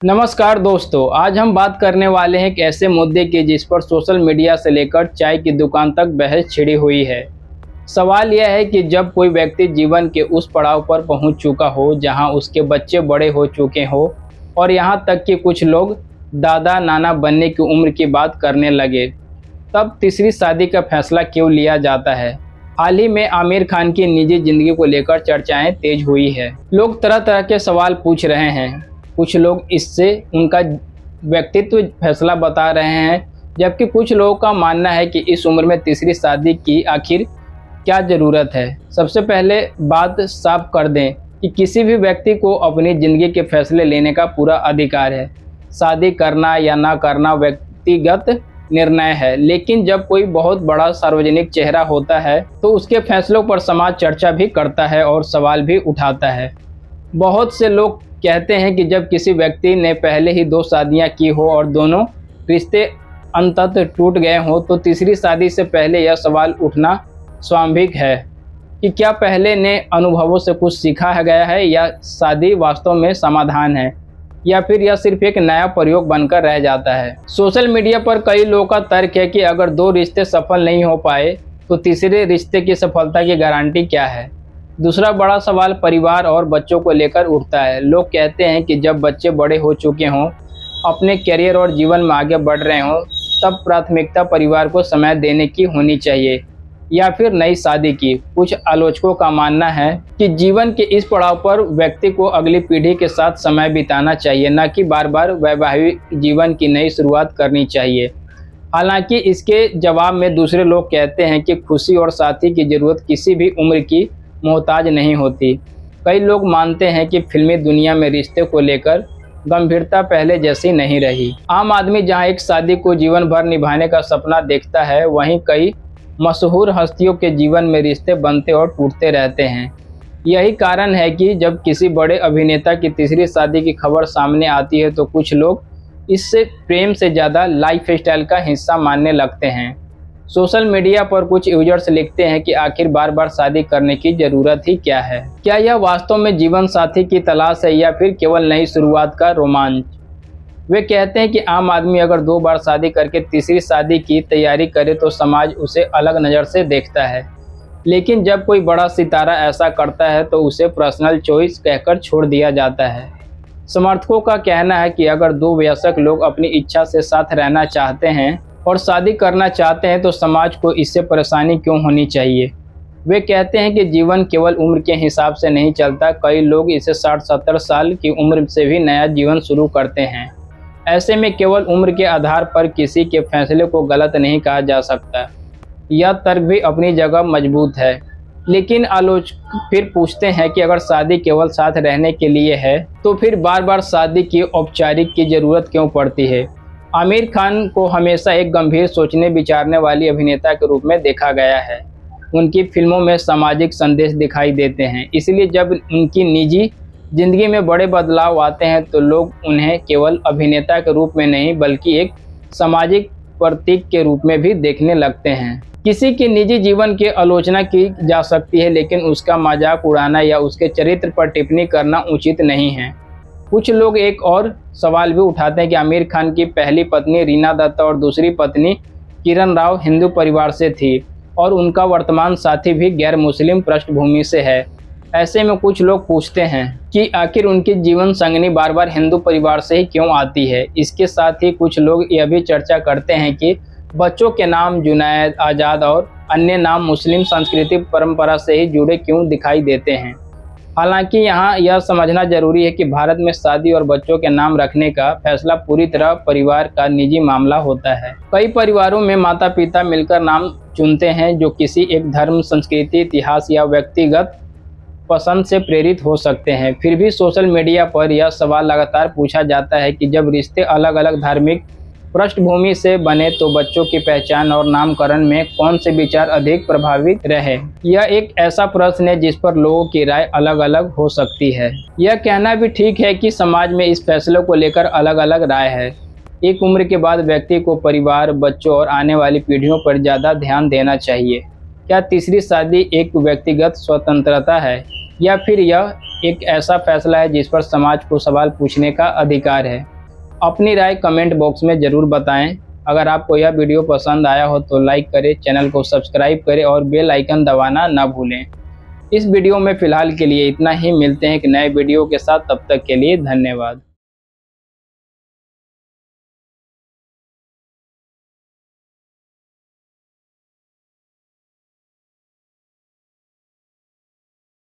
नमस्कार दोस्तों, आज हम बात करने वाले हैं एक ऐसे मुद्दे की जिस पर सोशल मीडिया से लेकर चाय की दुकान तक बहस छिड़ी हुई है। सवाल यह है कि जब कोई व्यक्ति जीवन के उस पड़ाव पर पहुंच चुका हो जहां उसके बच्चे बड़े हो चुके हो और यहां तक कि कुछ लोग दादा नाना बनने की उम्र की बात करने लगे, तब तीसरी शादी का फैसला क्यों लिया जाता है। हाल ही में आमिर खान की निजी जिंदगी को लेकर चर्चाएं तेज हुई है। लोग तरह तरह के सवाल पूछ रहे हैं। कुछ लोग इससे उनका व्यक्तित्व फैसला बता रहे हैं, जबकि कुछ लोगों का मानना है कि इस उम्र में तीसरी शादी की आखिर क्या ज़रूरत है। सबसे पहले बात साफ कर दें कि किसी भी व्यक्ति को अपनी ज़िंदगी के फैसले लेने का पूरा अधिकार है। शादी करना या ना करना व्यक्तिगत निर्णय है, लेकिन जब कोई बहुत बड़ा सार्वजनिक चेहरा होता है तो उसके फैसलों पर समाज चर्चा भी करता है और सवाल भी उठाता है। बहुत से लोग कहते हैं कि जब किसी व्यक्ति ने पहले ही 2 शादियां की हो और दोनों रिश्ते अंततः टूट गए हों, तो तीसरी शादी से पहले यह सवाल उठना स्वाभाविक है कि क्या पहले ने अनुभवों से कुछ सीखा गया है, या शादी वास्तव में समाधान है, या फिर यह सिर्फ एक नया प्रयोग बनकर रह जाता है। सोशल मीडिया पर कई लोगों का तर्क है कि अगर 2 रिश्ते सफल नहीं हो पाए तो तीसरे रिश्ते की सफलता की गारंटी क्या है। दूसरा बड़ा सवाल परिवार और बच्चों को लेकर उठता है। लोग कहते हैं कि जब बच्चे बड़े हो चुके हों, अपने करियर और जीवन में आगे बढ़ रहे हों, तब प्राथमिकता परिवार को समय देने की होनी चाहिए या फिर नई शादी की। कुछ आलोचकों का मानना है कि जीवन के इस पड़ाव पर व्यक्ति को अगली पीढ़ी के साथ समय बिताना चाहिए, न कि बार बार वैवाहिक जीवन की नई शुरुआत करनी चाहिए। हालांकि इसके जवाब में दूसरे लोग कहते हैं कि खुशी और साथी की ज़रूरत किसी भी उम्र की मोहताज नहीं होती। कई लोग मानते हैं कि फिल्मी दुनिया में रिश्ते को लेकर गंभीरता पहले जैसी नहीं रही। आम आदमी जहां एक शादी को जीवन भर निभाने का सपना देखता है, वहीं कई मशहूर हस्तियों के जीवन में रिश्ते बनते और टूटते रहते हैं। यही कारण है कि जब किसी बड़े अभिनेता की तीसरी शादी की खबर सामने आती है तो कुछ लोग इससे प्रेम से ज़्यादा लाइफस्टाइल का हिस्सा मानने लगते हैं। सोशल मीडिया पर कुछ यूजर्स लिखते हैं कि आखिर बार बार शादी करने की ज़रूरत ही क्या है। क्या यह वास्तव में जीवन साथी की तलाश है या फिर केवल नई शुरुआत का रोमांच। वे कहते हैं कि आम आदमी अगर 2 बार शादी करके तीसरी शादी की तैयारी करे तो समाज उसे अलग नज़र से देखता है, लेकिन जब कोई बड़ा सितारा ऐसा करता है तो उसे पर्सनल चॉइस कहकर छोड़ दिया जाता है। समर्थकों का कहना है कि अगर 2 वयस्क लोग अपनी इच्छा से साथ रहना चाहते हैं और शादी करना चाहते हैं तो समाज को इससे परेशानी क्यों होनी चाहिए। वे कहते हैं कि जीवन केवल उम्र के हिसाब से नहीं चलता। कई लोग इसे 60-70 साल की उम्र से भी नया जीवन शुरू करते हैं। ऐसे में केवल उम्र के आधार पर किसी के फैसले को गलत नहीं कहा जा सकता। यह तर्क भी अपनी जगह मजबूत है, लेकिन आलोचक फिर पूछते हैं कि अगर शादी केवल साथ रहने के लिए है तो फिर बार बार शादी की औपचारिक की ज़रूरत क्यों पड़ती है। आमिर खान को हमेशा एक गंभीर सोचने विचारने वाली अभिनेता के रूप में देखा गया है। उनकी फिल्मों में सामाजिक संदेश दिखाई देते हैं, इसलिए जब उनकी निजी जिंदगी में बड़े बदलाव आते हैं तो लोग उन्हें केवल अभिनेता के रूप में नहीं बल्कि एक सामाजिक प्रतीक के रूप में भी देखने लगते हैं। किसी के निजी जीवन की आलोचना की जा सकती है, लेकिन उसका मजाक उड़ाना या उसके चरित्र पर टिप्पणी करना उचित नहीं है। कुछ लोग एक और सवाल भी उठाते हैं कि आमिर खान की पहली पत्नी रीना दत्ता और दूसरी पत्नी किरण राव हिंदू परिवार से थी और उनका वर्तमान साथी भी गैर मुस्लिम पृष्ठभूमि से है। ऐसे में कुछ लोग पूछते हैं कि आखिर उनकी जीवन संगनी बार बार हिंदू परिवार से ही क्यों आती है। इसके साथ ही कुछ लोग यह भी चर्चा करते हैं कि बच्चों के नाम जुनैद, आज़ाद और अन्य नाम मुस्लिम सांस्कृतिक परंपरा से ही जुड़े क्यों दिखाई देते हैं। हालांकि यहाँ यह समझना जरूरी है कि भारत में शादी और बच्चों के नाम रखने का फैसला पूरी तरह परिवार का निजी मामला होता है। कई परिवारों में माता पिता मिलकर नाम चुनते हैं, जो किसी एक धर्म, संस्कृति, इतिहास या व्यक्तिगत पसंद से प्रेरित हो सकते हैं। फिर भी सोशल मीडिया पर यह सवाल लगातार पूछा जाता है कि जब रिश्ते अलग अलग धार्मिक पृष्ठभूमि से बने तो बच्चों की पहचान और नामकरण में कौन से विचार अधिक प्रभावित रहे। यह एक ऐसा प्रश्न है जिस पर लोगों की राय अलग अलग हो सकती है। यह कहना भी ठीक है कि समाज में इस फैसले को लेकर अलग अलग राय है। एक उम्र के बाद व्यक्ति को परिवार, बच्चों और आने वाली पीढ़ियों पर ज़्यादा ध्यान देना चाहिए। क्या तीसरी शादी एक व्यक्तिगत स्वतंत्रता है या फिर यह एक ऐसा फैसला है जिस पर समाज को सवाल पूछने का अधिकार है। अपनी राय कमेंट बॉक्स में ज़रूर बताएं। अगर आपको यह वीडियो पसंद आया हो तो लाइक करें, चैनल को सब्सक्राइब करें और बेल आइकन दबाना ना भूलें। इस वीडियो में फ़िलहाल के लिए इतना ही। मिलते हैं एक नए वीडियो के साथ, तब तक के लिए धन्यवाद।